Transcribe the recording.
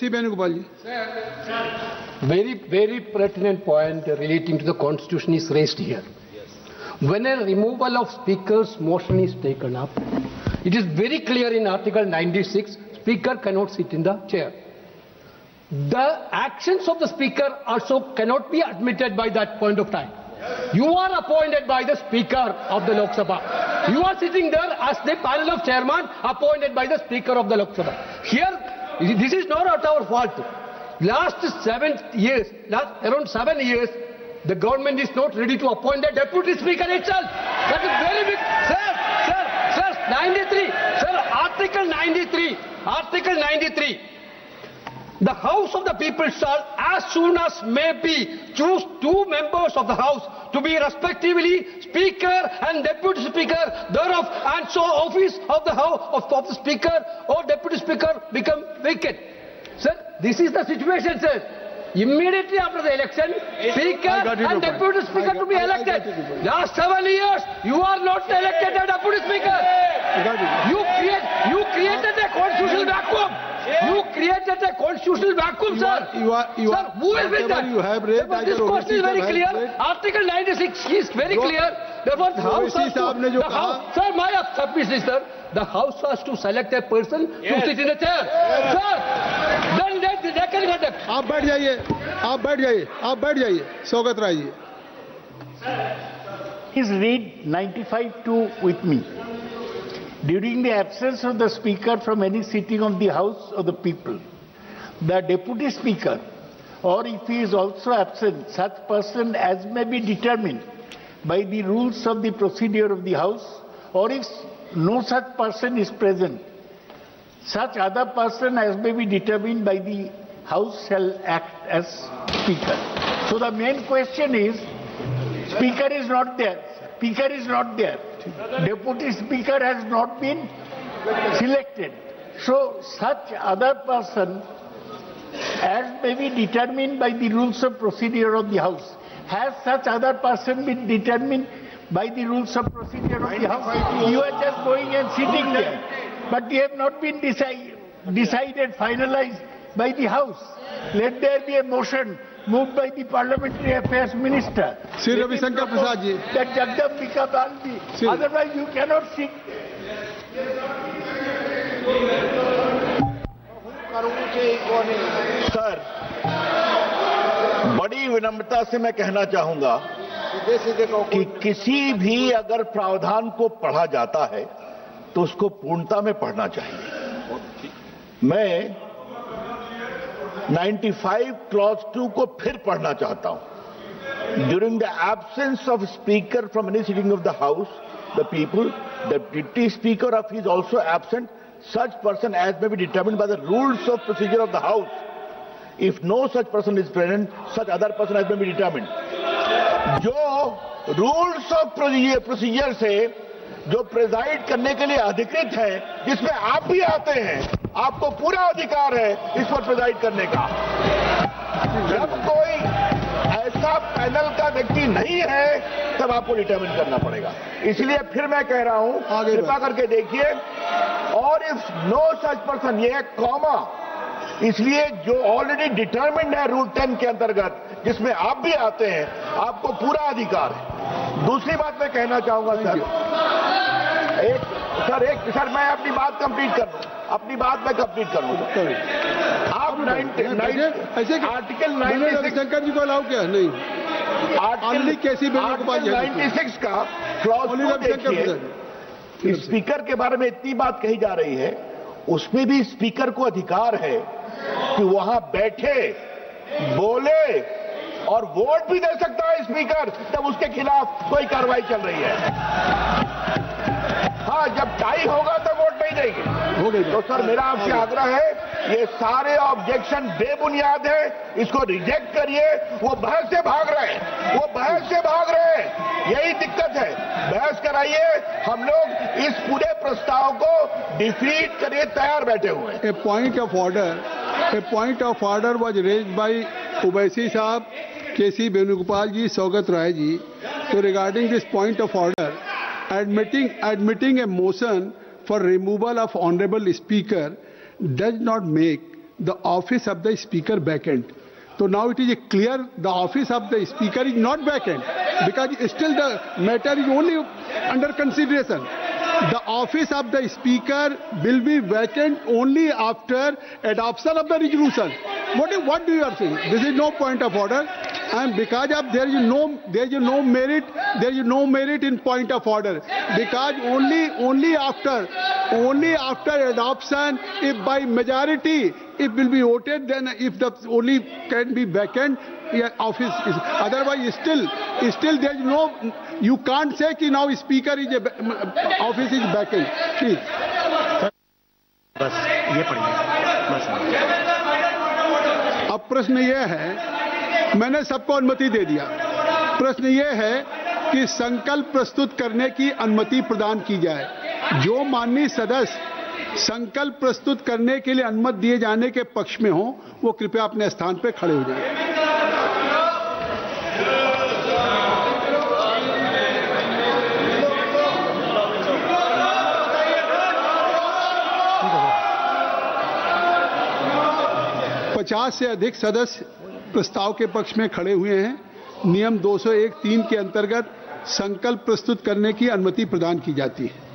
K.C. Venugopal ji. Very pertinent point relating to the constitution is raised here. When a removal of speaker's motion is taken up, it is very clear in Article 96, speaker cannot sit in the chair. The actions of the speaker also cannot be admitted by that point of time. You are appointed by the speaker of the Lok Sabha. You are sitting there as the panel of chairman appointed by the speaker of the Lok Sabha. Here, this is not at our fault. Around 7 years, the government is not ready to appoint a deputy speaker itself. That is very big. Sir, 93. Sir, Article 93. The House of the People shall, as soon as may be, choose 2 members of the House to be respectively Speaker and Deputy Speaker thereof, and so office of the House of the Speaker or Deputy Speaker become vacant. Sir, this is the situation, sir. Immediately after the election, Speaker and Deputy Speaker to be elected. Last 7 years, you are not elected a Deputy Speaker. You created a constitutional vacuum. You created a constitutional vacuum, sir. Sir, who is with that? This question is very clear. Article 96 is very clear. Therefore, the House has to... Sir, my submission is, sir, the House has to select a person to sit in the chair. Sir, then they can conduct. आप बैठ जाइए Saugata Rai ji. Please read 95(2) with me. During the absence of the Speaker from any sitting of the House of the People, the Deputy Speaker, or if he is also absent, such person as may be determined by the rules of the procedure of the House, or if no such person is present, such other person as may be determined by the House shall act as Speaker. So the main question is, Speaker is not there. Deputy Speaker has not been selected. So such other person as may be determined by the rules of procedure of the House. Has such other person been determined by the rules of procedure of the House? You are just going and sitting there. But they have not been decided, finalized by the House. Let there be a motion moved by the Parliamentary Affairs Minister. Sri Ravi Shankar Prasad ji. That Jagdambika Baldi. Otherwise you cannot sit. Sir, बड़ी विनम्रता से मैं कहना चाहूंगा कि किसी भी अगर प्रावधान को पढ़ा जाता है तो उसको पूर्णता में पढ़ना चाहिए. मैं 95 clause 2 को फिर पढ़ना चाहता हूं. During the absence of speaker from any sitting of the House, the people, the deputy speaker of is also absent, such person as may be determined by the rules of procedure of the House. If no such person is present, such other person as may be determined. जो rules of procedure से जो preside करने के लिए अधिकृत है, जिसमें आप भी आते हैं, आपको पूरा अधिकार है इस पर प्रेजाइड करने का. जब कोई ऐसा पैनल का व्यक्ति नहीं है तब आपको डिटरमिन करना पड़ेगा. इसलिए फिर मैं कह रहा हूं, कृपा करके देखिए, और इफ नो सच पर्सन, ये है कॉमा, इसलिए जो ऑलरेडी डिटरमिन्ड है रूल 10 के अंतर्गत, जिसमें आप भी आते हैं, आपको पूरा अधिकार है. दूसरी बात मैं कहना चाहूंगा सर, सर मैं अपनी बात कंप्लीट कर लूं. आप आर्टिकल 96 शंकर जी को अलाउ किया नहीं. आर्टिकल 96 का क्लॉज देखिए. स्पीकर के बारे में इतनी बात कही जा रही है, उसमें भी स्पीकर को अधिकार है कि वहां बैठे, बोले और वोट भी दे सकता है स्पीकर, तब उसके खिलाफ कोई कार्रवाई चल रही है. हाँ, जब टाई होगा तो वोट नहीं देंगे. तो सर मेरा आपसे आग्रह है, ये सारे ऑब्जेक्शन बेबुनियाद है, इसको रिजेक्ट करिए. वो बहस से भाग रहे हैं, यही दिक्कत है. बहस कराइए, हम लोग इस पूरे प्रस्ताव को डिफीट करिए, तैयार बैठे हुए हैं. A point of order was raised by Ubaisi Saab, K.C. Venugopal ji, Saugat Rai ji. So regarding this point of order, admitting a motion for removal of honorable speaker does not make the office of the speaker vacant. So now it is clear the office of the speaker is not vacant because still the matter is only under consideration. The office of the speaker will be vacant only after adoption of the resolution. What do you are saying? This is no point of order, and because of there is no merit in point of order, because only after adoption, if by majority it will be voted, then if the only can be vacant, office is, otherwise still there is no, you can't say कि now speaker is office is vacant. Please. बस ये पढ़िए बस। अब प्रश्न ये है, मैंने सबको अनुमति दे दिया, प्रश्न ये है कि संकल्प प्रस्तुत करने की अनुमति प्रदान की जाए। जो माननीय सदस्य संकल्प प्रस्तुत करने के लिए अनुमति दिए जाने के पक्ष में हो, वो कृपया अपने स्थान पर खड़े हो जाएं। पचास से अधिक सदस्य प्रस्ताव के पक्ष में खड़े हुए हैं। नियम 201(3) के अंतर्गत संकल्प प्रस्तुत करने की अनुमति प्रदान की जाती है।